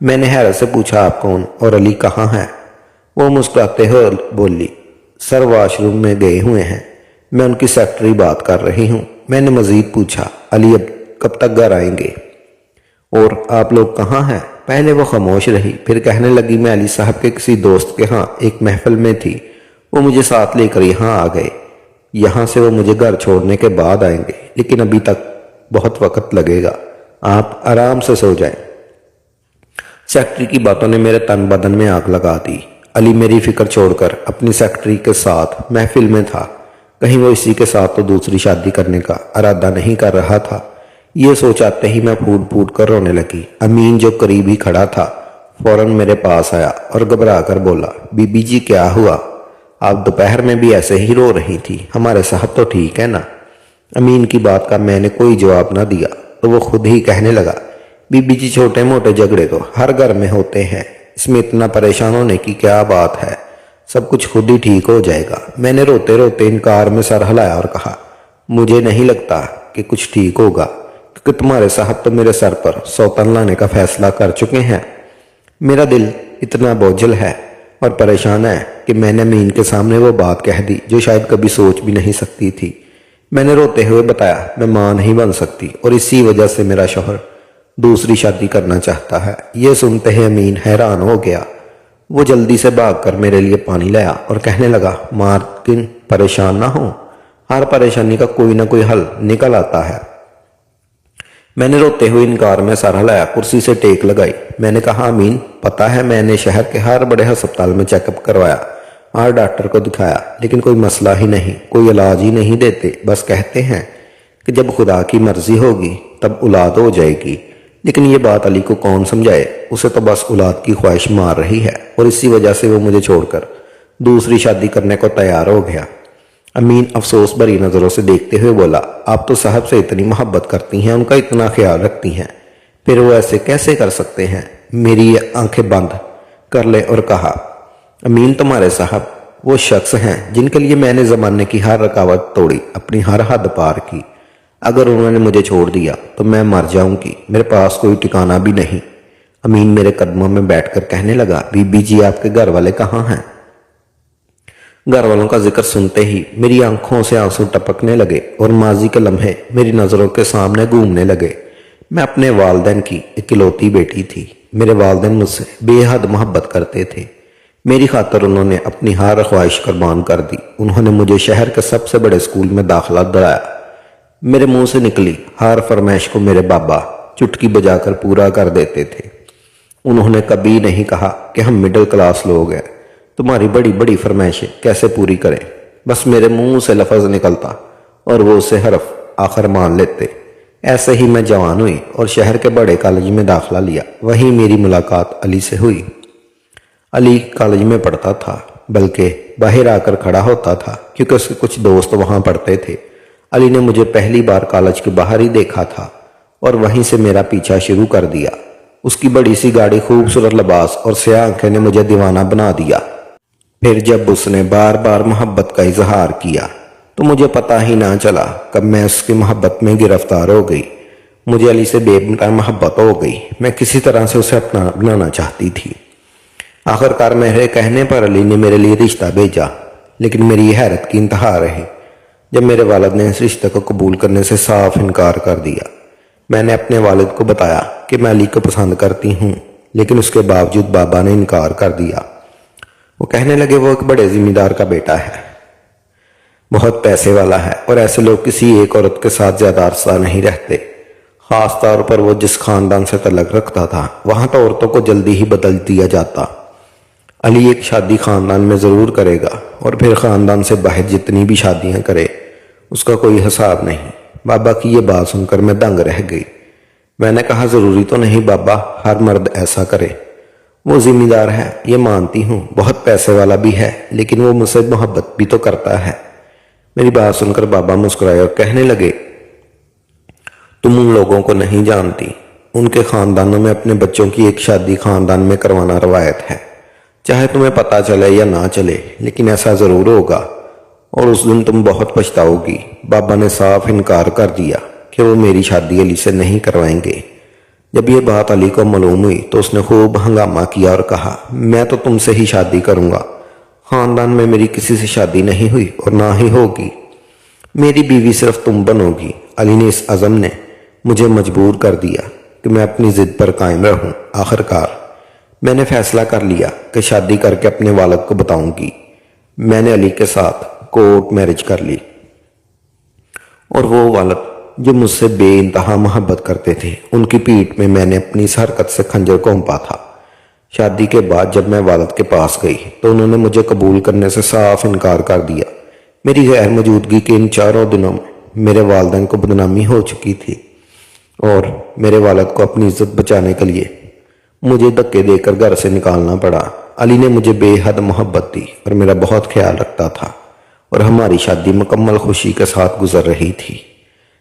میں نے حیرت سے پوچھا آپ کون اور علی کہاں ہے؟ وہ مسکراتے ہوئے بولی سر واش روم میں گئے ہوئے ہیں، میں ان کی سیکرٹری بات کر رہی ہوں۔ میں نے مزید پوچھا علی اب کب تک گھر آئیں گے اور آپ لوگ کہاں ہیں؟ پہلے وہ خاموش رہی، پھر کہنے لگی میں علی صاحب کے کسی دوست کے ہاں ایک محفل میں تھی، وہ مجھے ساتھ لے کر یہاں آ گئے، یہاں سے وہ مجھے گھر چھوڑنے کے بعد آئیں گے، لیکن ابھی تک بہت وقت لگے گا، آپ آرام سے سو جائیں۔ سیکرٹری کی باتوں نے میرے تن بدن میں آگ لگا دی۔ علی میری فکر چھوڑ کر اپنی سیکرٹری کے ساتھ محفل میں تھا، کہیں وہ اسی کے ساتھ تو دوسری شادی کرنے کا ارادہ نہیں کر رہا تھا۔ یہ سوچاتے ہی میں پھوٹ پھوٹ کر رونے لگی۔ امین جو قریب ہی کھڑا تھا فوراً میرے پاس آیا اور گھبرا کر بولا بی بی جی کیا ہوا؟ آپ دوپہر میں بھی ایسے ہی رو رہی تھی، ہمارے صاحب تو ٹھیک ہے نا؟ امین کی بات کا میں نے کوئی جواب نہ دیا تو وہ خود ہی کہنے لگا بی بی جی چھوٹے موٹے جھگڑے تو ہر گھر میں ہوتے ہیں، اس میں اتنا پریشان ہونے کی کیا بات ہے، سب کچھ خود ہی ٹھیک ہو جائے گا۔ میں نے روتے روتے انکار میں سر ہلایا اور کہا مجھے نہیں لگتا کہ کچھ ٹھیک ہوگا، کیونکہ تمہارے صاحب تو میرے سر پر سوتن لانے کا فیصلہ کر چکے ہیں۔ میرا دل اتنا بوجھل ہے اور پریشان ہے کہ میں نے امین کے سامنے وہ بات کہہ دی جو شاید کبھی سوچ بھی نہیں سکتی تھی۔ میں نے روتے ہوئے بتایا میں ماں نہیں بن سکتی اور اسی وجہ سے میرا شوہر دوسری شادی کرنا چاہتا ہے۔ یہ سنتے ہی امین حیران ہو گیا، وہ جلدی سے بھاگ کر میرے لیے پانی لایا اور کہنے لگا مارکن پریشان نہ ہو، ہر پریشانی کا کوئی نہ کوئی حل نکل آتا ہے۔ میں نے روتے ہوئے انکار میں سر ہلایا، کرسی سے ٹیک لگائی۔ میں نے کہا امین پتہ ہے میں نے شہر کے ہر بڑے ہسپتال میں چیک اپ کروایا، ہر ڈاکٹر کو دکھایا، لیکن کوئی مسئلہ ہی نہیں، کوئی علاج ہی نہیں دیتے، بس کہتے ہیں کہ جب خدا کی مرضی ہوگی تب اولاد ہو جائے گی، لیکن یہ بات علی کو کون سمجھائے، اسے تو بس اولاد کی خواہش مار رہی ہے اور اسی وجہ سے وہ مجھے چھوڑ کر دوسری شادی کرنے کو تیار ہو گیا۔ امین افسوس بھری نظروں سے دیکھتے ہوئے بولا آپ تو صاحب سے اتنی محبت کرتی ہیں، ان کا اتنا خیال رکھتی ہیں، پھر وہ ایسے کیسے کر سکتے ہیں؟ میری یہ آنکھیں بند کر لے اور کہا امین تمہارے صاحب وہ شخص ہیں جن کے لیے میں نے زمانے کی ہر رکاوٹ توڑی، اپنی ہر حد پار کی، اگر انہوں نے مجھے چھوڑ دیا تو میں مر جاؤں گی، میرے پاس کوئی ٹھکانہ بھی نہیں۔ امین میرے قدموں میں بیٹھ کر کہنے لگا بی بی جی آپ کے گھر والے کہاں ہیں؟ گھر والوں کا ذکر سنتے ہی میری آنکھوں سے آنسو ٹپکنے لگے اور ماضی کے لمحے میری نظروں کے سامنے گھومنے لگے۔ میں اپنے والدین کی اکلوتی بیٹی تھی، میرے والدین مجھ سے بے حد محبت کرتے تھے، میری خاطر انہوں نے اپنی ہر خواہش قربان کر دی، انہوں نے مجھے شہر کے سب سے بڑے اسکول میں داخلہ دلایا، میرے منہ سے نکلی ہر فرمائش کو میرے بابا چٹکی بجا کر پورا کر دیتے تھے۔ انہوں نے کبھی نہیں کہا کہ ہم مڈل کلاس لوگ ہیں، تمہاری بڑی بڑی فرمائشیں کیسے پوری کریں، بس میرے منہ سے لفظ نکلتا اور وہ اسے حرف آخر مان لیتے۔ ایسے ہی میں جوان ہوئی اور شہر کے بڑے کالج میں داخلہ لیا، وہیں میری ملاقات علی سے ہوئی۔ علی کالج میں پڑھتا تھا، بلکہ باہر آ کر کھڑا ہوتا تھا کیونکہ اس کے کچھ دوست وہاں پڑھتے تھے۔ علی نے مجھے پہلی بار کالج کے باہر ہی دیکھا تھا اور وہیں سے میرا پیچھا شروع کر دیا۔ اس کی بڑی سی گاڑی، خوبصورت لباس اور سیاہ آنکھیں نے مجھے دیوانہ بنا دیا۔ پھر جب اس نے بار بار محبت کا اظہار کیا تو مجھے پتہ ہی نہ چلا کب میں اس کی محبت میں گرفتار ہو گئی۔ مجھے علی سے بے پناہ محبت ہو گئی، میں کسی طرح سے اسے اپنا بنانا چاہتی تھی۔ آخرکار میرے کہنے پر علی نے میرے لیے رشتہ بھیجا، لیکن میری یہ حیرت کی انتہا رہی جب میرے والد نے اس رشتے کو قبول کرنے سے صاف انکار کر دیا۔ میں نے اپنے والد کو بتایا کہ میں علی کو پسند کرتی ہوں، لیکن اس کے باوجود بابا نے انکار کر دیا۔ وہ کہنے لگے وہ ایک بڑے ذمہ دار کا بیٹا ہے، بہت پیسے والا ہے اور ایسے لوگ کسی ایک عورت کے ساتھ زیادہ عرصہ نہیں رہتے، خاص طور پر وہ جس خاندان سے تعلق رکھتا تھا وہاں تو عورتوں کو جلدی ہی بدل دیا جاتا۔ علی ایک شادی خاندان میں ضرور کرے گا اور پھر خاندان سے باہر جتنی بھی شادیاں کرے اس کا کوئی حساب نہیں۔ بابا کی یہ بات سن کر میں دنگ رہ گئی۔ میں نے کہا ضروری تو نہیں بابا ہر مرد ایسا کرے، وہ ذمہ دار ہے یہ مانتی ہوں، بہت پیسے والا بھی ہے، لیکن وہ مجھ سے محبت بھی تو کرتا ہے۔ میری بات سن کر بابا مسکرائے اور کہنے لگے تم ان لوگوں کو نہیں جانتی، ان کے خاندانوں میں اپنے بچوں کی ایک شادی خاندان میں کروانا روایت ہے، چاہے تمہیں پتہ چلے یا نہ چلے، لیکن ایسا ضرور ہوگا اور اس دن تم بہت پچھتاؤ گی۔ بابا نے صاف انکار کر دیا کہ وہ میری شادی علی سے نہیں کروائیں گے۔ جب یہ بات علی کو معلوم ہوئی تو اس نے خوب ہنگامہ کیا اور کہا، میں تو تم سے ہی شادی کروں گا، خاندان میں میری کسی سے شادی نہیں ہوئی اور نہ ہی ہوگی، میری بیوی صرف تم بنو گی۔ علی نے اس عزم نے مجھے مجبور کر دیا کہ میں اپنی ضد پر قائم رہوں۔ آخرکار میں نے فیصلہ کر لیا کہ شادی کر کے اپنے والد کو بتاؤں گی۔ میں نے علی کے ساتھ کورٹ میرج کر لی، اور وہ والد جو مجھ سے بے انتہا محبت کرتے تھے، ان کی پیٹھ میں نے اپنی اس حرکت سے خنجر گھونپا تھا۔ شادی کے بعد جب میں والد کے پاس گئی تو انہوں نے مجھے قبول کرنے سے صاف انکار کر دیا۔ میری غیر موجودگی کے ان 4 دنوں میں میرے والدین کو بدنامی ہو چکی تھی، اور میرے والد کو اپنی عزت بچانے کے لیے مجھے دھکے دے کر گھر سے نکالنا پڑا۔ علی نے مجھے بے حد محبت دی اور میرا بہت خیال رکھتا تھا، اور ہماری شادی مکمل خوشی کے ساتھ گزر رہی تھی۔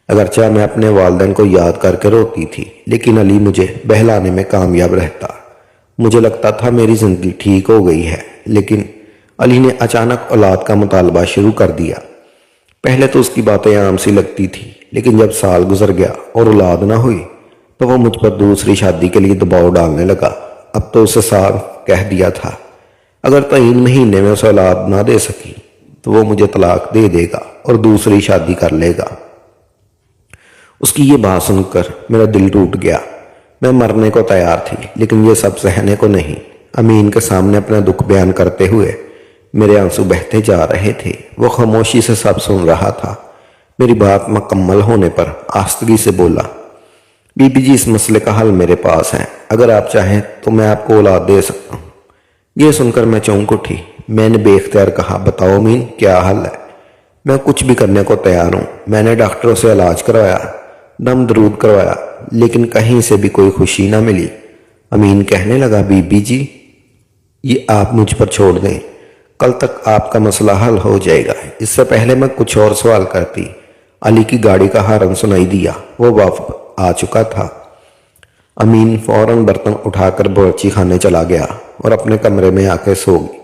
اگرچہ میں اپنے والدین کو یاد کر کے روتی تھی، لیکن علی مجھے بہلانے میں کامیاب رہتا۔ مجھے لگتا تھا میری زندگی ٹھیک ہو گئی ہے، لیکن علی نے اچانک اولاد کا مطالبہ شروع کر دیا۔ پہلے تو اس کی باتیں عام سی لگتی تھی، لیکن جب سال گزر گیا اور اولاد نہ ہوئی تو وہ مجھ پر دوسری شادی کے لیے دباؤ ڈالنے لگا۔ اب تو اسے صاف کہہ دیا تھا اگر 3 مہینے میں اسے اولاد نہ دے سکی تو وہ مجھے طلاق دے دے گا اور دوسری شادی کر لے گا۔ اس کی یہ بات سن کر میرا دل ٹوٹ گیا۔ میں مرنے کو تیار تھی، لیکن یہ سب سہنے کو نہیں۔ امین کے سامنے اپنا دکھ بیان کرتے ہوئے میرے آنسو بہتے جا رہے تھے۔ وہ خاموشی سے سب سن رہا تھا۔ میری بات مکمل ہونے پر آہستگی سے بولا، بی بی جی، اس مسئلے کا حل میرے پاس ہے، اگر آپ چاہیں تو میں آپ کو اولاد دے سکتا ہوں۔ یہ سن کر میں چونک اٹھی۔ میں نے بے اختیار کہا، بتاؤ امین، کیا حل ہے؟ میں کچھ بھی کرنے کو تیار ہوں۔ میں نے ڈاکٹروں سے علاج کروایا، دم درود کروایا، لیکن کہیں سے بھی کوئی خوشی نہ ملی۔ امین کہنے لگا، بی بی جی، یہ آپ مجھ پر چھوڑ دیں، کل تک آپ کا مسئلہ حل ہو جائے گا۔ اس سے پہلے میں کچھ اور سوال کرتی۔ علی کی گاڑی کا ہارن سنائی دیا، وہ واپس آ چکا تھا۔ امین فوراً برتن اٹھا کر باورچی خانے چلا گیا اور اپنے کمرے میں آ کے سو گئی۔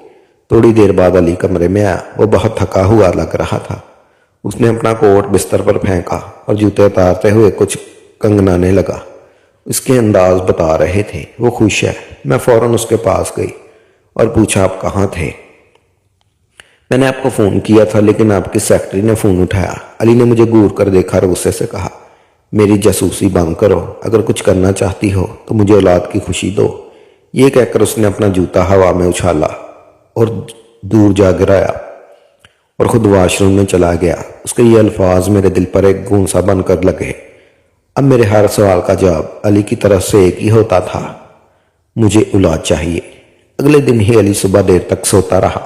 تھوڑی دیر بعد علی کمرے میں آیا۔ وہ بہت تھکا ہوا لگ رہا تھا۔ اس نے اپنا کوٹ بستر پر پھینکا اور جوتے اتارتے ہوئے کچھ کنگنانے لگا۔ اس کے انداز بتا رہے تھے وہ خوش ہے۔ میں فوراً اس کے پاس گئی اور پوچھا، آپ کہاں تھے؟ میں نے آپ کو فون کیا تھا، لیکن آپ کی سیکرٹری نے فون اٹھایا۔ علی نے مجھے گور کر دیکھا اور غصے سے کہا، میری جاسوسی بند کرو، اگر کچھ کرنا چاہتی ہو تو مجھے اولاد کی خوشی دو۔ یہ کہہ کر اس نے اپنا جوتا ہوا میں اچھالا اور دور جا گرایا اور خود واش روم میں چلا گیا۔ اس کے یہ الفاظ میرے دل پر ایک گونسا بن کر لگے۔ اب میرے ہر سوال کا جواب علی کی طرف سے ایک ہی ہوتا تھا، مجھے اولاد چاہیے۔ اگلے دن ہی علی صبح دیر تک سوتا رہا۔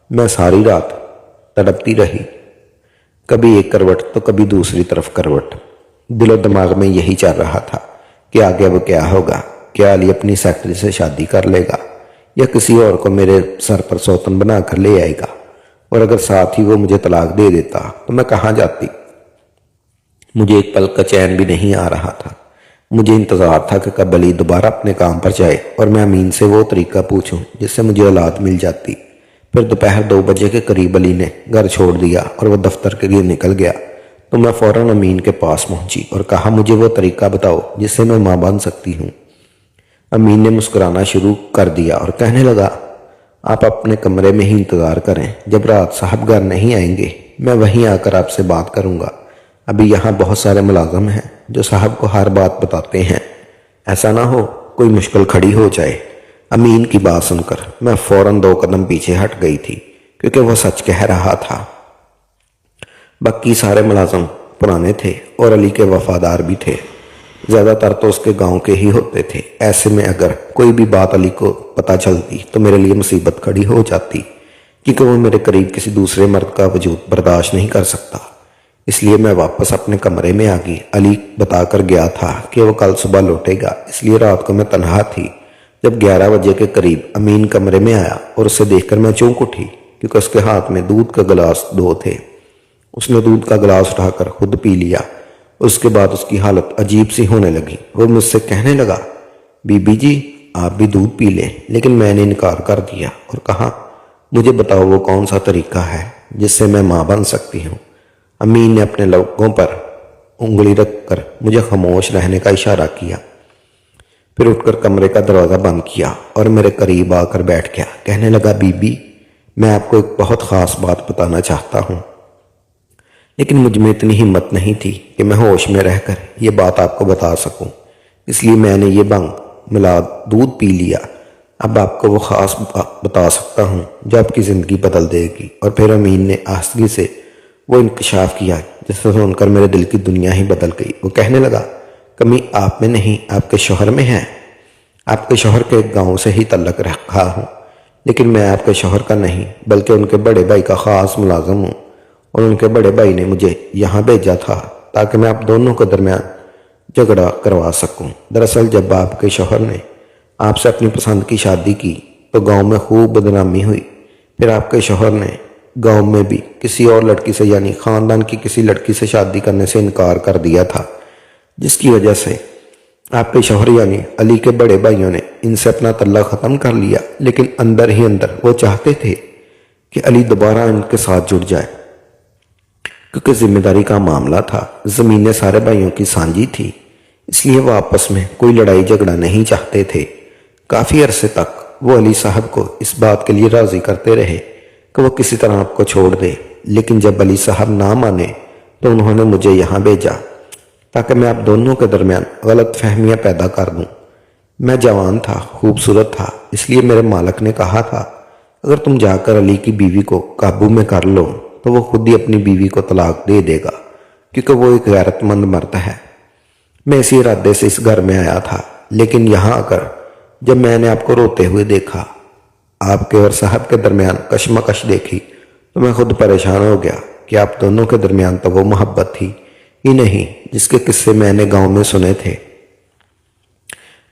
میں ساری رات تڑپتی رہی، کبھی ایک کروٹ تو کبھی دوسری طرف کروٹ۔ دل و دماغ میں یہی چل رہا تھا کہ آگے اب کیا ہوگا۔ کیا علی اپنی سیکرٹری سے شادی کر لے گا یا کسی اور کو میرے سر پر سوتن بنا کر لے آئے گا؟ اور اگر ساتھ ہی وہ مجھے طلاق دے دیتا تو میں کہاں جاتی؟ مجھے ایک پل کا چین بھی نہیں آ رہا تھا۔ مجھے انتظار تھا کہ کب علی دوبارہ اپنے کام پر جائے اور میں امین سے وہ طریقہ پوچھوں جس سے مجھے اولاد مل جاتی۔ پھر دوپہر 2 بجے کے قریب علی نے گھر چھوڑ دیا اور وہ دفتر کے لیے نکل گیا تو میں فوراً امین کے پاس پہنچی اور کہا، مجھے وہ طریقہ بتاؤ جس سے میں ماں بن سکتی ہوں۔ امین نے مسکرانا شروع کر دیا اور کہنے لگا، آپ اپنے کمرے میں ہی انتظار کریں، جب رات صاحب گھر نہیں آئیں گے میں وہیں آ کر آپ سے بات کروں گا۔ ابھی یہاں بہت سارے ملازم ہیں جو صاحب کو ہر بات بتاتے ہیں، ایسا نہ ہو کوئی مشکل کھڑی ہو جائے۔ امین کی بات سن کر میں فوراً 2 قدم پیچھے ہٹ گئی تھی، کیونکہ وہ سچ کہہ رہا تھا۔ باقی سارے ملازم پرانے تھے اور علی کے وفادار بھی تھے، زیادہ تر تو اس کے گاؤں کے ہی ہوتے تھے۔ ایسے میں اگر کوئی بھی بات علی کو پتہ چلتی تو میرے لیے مصیبت کھڑی ہو جاتی، کیونکہ وہ میرے قریب کسی دوسرے مرد کا وجود برداشت نہیں کر سکتا۔ اس لیے میں واپس اپنے کمرے میں آ گئی۔ علی بتا کر گیا تھا کہ وہ کل صبح لوٹے گا، اس لیے رات کو میں تنہا تھی۔ جب 11 بجے کے قریب امین کمرے میں آیا اور اسے دیکھ کر میں چونک اٹھی، کیونکہ اس کے ہاتھ میں دودھ کا گلاس 2 تھے۔ اس نے دودھ کا گلاس اٹھا کر خود پی لیا۔ اس کے بعد اس کی حالت عجیب سی ہونے لگی۔ وہ مجھ سے کہنے لگا، بی بی جی، آپ بھی دودھ پی لیں، لیکن میں نے انکار کر دیا اور کہا، مجھے بتاؤ وہ کون سا طریقہ ہے جس سے میں ماں بن سکتی ہوں۔ امین نے اپنے لبوں پر انگلی رکھ کر مجھے خاموش رہنے کا اشارہ کیا۔ پھر اٹھ کر کمرے کا دروازہ بند کیا اور میرے قریب آ کر بیٹھ گیا۔ کہنے لگا، بی بی، میں آپ کو ایک بہت خاص بات بتانا چاہتا ہوں، لیکن مجھ میں اتنی ہمت نہیں تھی کہ میں ہوش میں رہ کر یہ بات آپ کو بتا سکوں، اس لیے میں نے یہ بنگ ملا دودھ پی لیا۔ اب آپ کو وہ خاص بات بتا سکتا ہوں جو آپ کی زندگی بدل دے گی۔ اور پھر امین نے آہستگی سے وہ انکشاف کیا جس سے سن کر میرے دل کی دنیا ہی بدل گئی۔ وہ کہنے لگا، کمی آپ میں نہیں، آپ کے شوہر میں ہے۔ آپ کے شوہر کے ایک گاؤں سے ہی تعلق رکھا ہوں، لیکن میں آپ کے شوہر کا نہیں بلکہ ان کے بڑے بھائی کا خاص ملازم ہوں، اور ان کے بڑے بھائی نے مجھے یہاں بھیجا تھا تاکہ میں آپ دونوں کے درمیان جھگڑا کروا سکوں۔ دراصل جب آپ کے شوہر نے آپ سے اپنی پسند کی شادی کی تو گاؤں میں خوب بدنامی ہوئی۔ پھر آپ کے شوہر نے گاؤں میں بھی کسی اور لڑکی سے یعنی خاندان کی کسی لڑکی سے شادی کرنے سے انکار کر دیا تھا، جس کی وجہ سے آپ کے شوہر یعنی علی کے بڑے بھائیوں نے ان سے اپنا تعلق ختم کر لیا۔ لیکن اندر ہی اندر وہ چاہتے تھے کہ علی دوبارہ ان کے ساتھ جڑ جائے، کیونکہ ذمہ داری کا معاملہ تھا، زمینیں سارے بھائیوں کی سانجھی تھی، اس لیے وہ آپس میں کوئی لڑائی جھگڑا نہیں چاہتے تھے۔ کافی عرصے تک وہ علی صاحب کو اس بات کے لیے راضی کرتے رہے کہ وہ کسی طرح آپ کو چھوڑ دے، لیکن جب علی صاحب نہ مانے تو انہوں نے مجھے یہاں بھیجا تاکہ میں آپ دونوں کے درمیان غلط فہمیاں پیدا کر دوں۔ میں جوان تھا، خوبصورت تھا، اس لیے میرے مالک نے کہا تھا، اگر تم جا کر علی کی بیوی کو قابو میں کر لو تو وہ خود ہی اپنی بیوی کو طلاق دے دے گا، کیونکہ وہ ایک غیرت مند مرد ہے۔ میں اسی ارادے سے اس گھر میں آیا تھا، لیکن یہاں آ کر جب میں نے آپ کو روتے ہوئے دیکھا، آپ کے اور صاحب کے درمیان کشمکش دیکھی، تو میں خود پریشان ہو گیا کہ آپ دونوں کے درمیان تو وہ محبت تھی ہی نہیں جس کے قصے میں نے گاؤں میں سنے تھے۔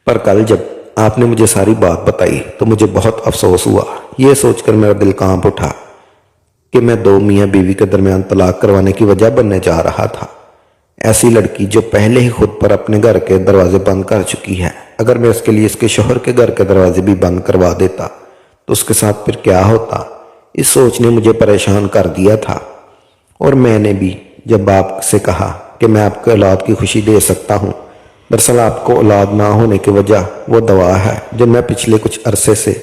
پر کل جب آپ نے مجھے ساری بات بتائی تو مجھے بہت افسوس ہوا۔ یہ سوچ کر میرا دل کانپ اٹھا کہ میں دو میاں بیوی کے درمیان طلاق کروانے کی وجہ بننے جا رہا تھا۔ ایسی لڑکی جو پہلے ہی خود پر اپنے گھر کے دروازے بند کر چکی ہے، اگر میں اس کے لیے اس کے شوہر کے گھر کے دروازے بھی بند کروا دیتا تو اس کے ساتھ پھر کیا ہوتا، اس سوچ نے مجھے پریشان کر دیا تھا۔ اور میں نے بھی جب آپ سے کہا کہ میں آپ کے اولاد کی خوشی دے سکتا ہوں، دراصل آپ کو اولاد نہ ہونے کی وجہ وہ دوا ہے جو میں پچھلے کچھ عرصے سے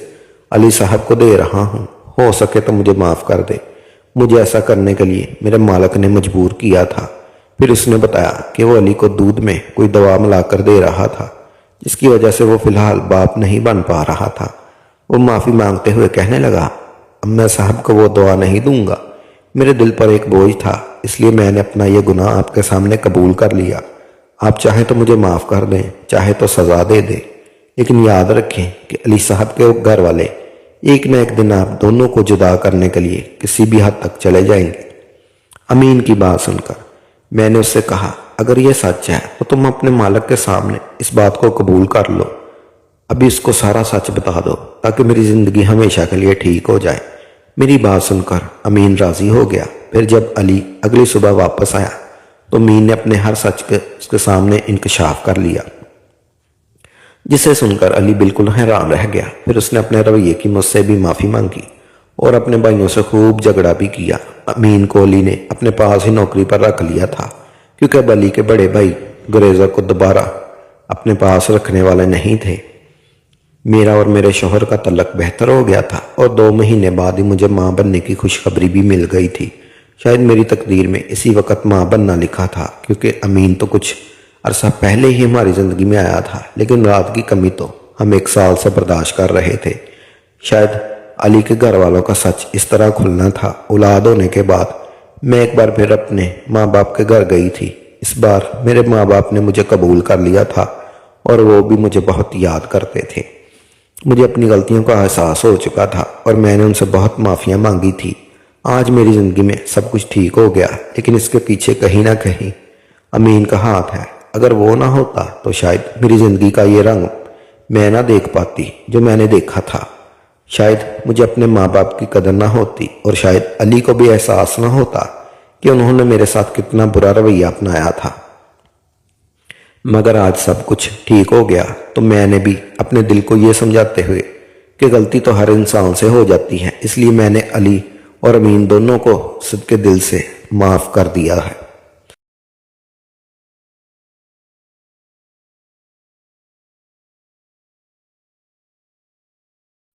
علی صاحب کو دے رہا ہوں۔ ہو سکے تو مجھے معاف کر دے، مجھے ایسا کرنے کے لیے میرے مالک نے مجبور کیا تھا۔ پھر اس نے بتایا کہ وہ علی کو دودھ میں کوئی دوا ملا کر دے رہا تھا، جس کی وجہ سے وہ فی الحال باپ نہیں بن پا رہا تھا۔ وہ معافی مانگتے ہوئے کہنے لگا، اب میں صاحب کو وہ دوا نہیں دوں گا، میرے دل پر ایک بوجھ تھا، اس لیے میں نے اپنا یہ گناہ آپ کے سامنے قبول کر لیا۔ آپ چاہیں تو مجھے معاف کر دیں، چاہے تو سزا دے دیں، لیکن یاد رکھیں کہ علی صاحب کے گھر والے ایک نہ ایک دن آپ دونوں کو جدا کرنے کے لیے کسی بھی حد تک چلے جائیں گے۔ امین کی بات سن کر میں نے اس سے کہا، اگر یہ سچ ہے تو تم اپنے مالک کے سامنے اس بات کو قبول کر لو، ابھی اس کو سارا سچ بتا دو تاکہ میری زندگی ہمیشہ کے لیے ٹھیک ہو جائے۔ میری بات سن کر امین راضی ہو گیا۔ پھر جب علی اگلی صبح واپس آیا تو امین نے اپنے ہر سچ اس کے سامنے انکشاف کر لیا، جسے سن کر علی بالکل حیران رہ گیا۔ پھر اس نے اپنے رویے کی مجھ سے بھی معافی مانگی اور اپنے بھائیوں سے خوب جھگڑا بھی کیا۔ امین کو علی نے اپنے پاس ہی نوکری پر رکھ لیا تھا، کیونکہ اب علی کے بڑے بھائی گریزہ کو دوبارہ اپنے پاس رکھنے والے نہیں تھے۔ میرا اور میرے شوہر کا تعلق بہتر ہو گیا تھا اور 2 مہینے بعد ہی مجھے ماں بننے کی خوشخبری بھی مل گئی تھی۔ شاید میری تقدیر میں اسی وقت ماں بننا لکھا تھا، کیونکہ امین تو کچھ عرصہ پہلے ہی ہماری زندگی میں آیا تھا، لیکن رات کی کمی تو ہم 1 سال سے برداشت کر رہے تھے۔ شاید علی کے گھر والوں کا سچ اس طرح کھلنا تھا۔ اولاد ہونے کے بعد میں ایک بار پھر اپنے ماں باپ کے گھر گئی تھی۔ اس بار میرے ماں باپ نے مجھے قبول کر لیا تھا اور وہ بھی مجھے بہت یاد کرتے تھے۔ مجھے اپنی غلطیوں کا احساس ہو چکا تھا اور میں نے ان سے بہت معافیاں مانگی تھی۔ آج میری زندگی میں سب کچھ ٹھیک ہو گیا، لیکن اس کے پیچھے کہیں نہ کہیں امین کا ہاتھ ہے۔ اگر وہ نہ ہوتا تو شاید میری زندگی کا یہ رنگ میں نہ دیکھ پاتی جو میں نے دیکھا تھا۔ شاید مجھے اپنے ماں باپ کی قدر نہ ہوتی اور شاید علی کو بھی احساس نہ ہوتا کہ انہوں نے میرے ساتھ کتنا برا رویہ اپنایا تھا۔ مگر آج سب کچھ ٹھیک ہو گیا تو میں نے بھی اپنے دل کو یہ سمجھاتے ہوئے کہ غلطی تو ہر انسان سے ہو جاتی ہے، اس لیے میں نے علی اور امین دونوں کو صدقے دل سے معاف کر دیا ہے۔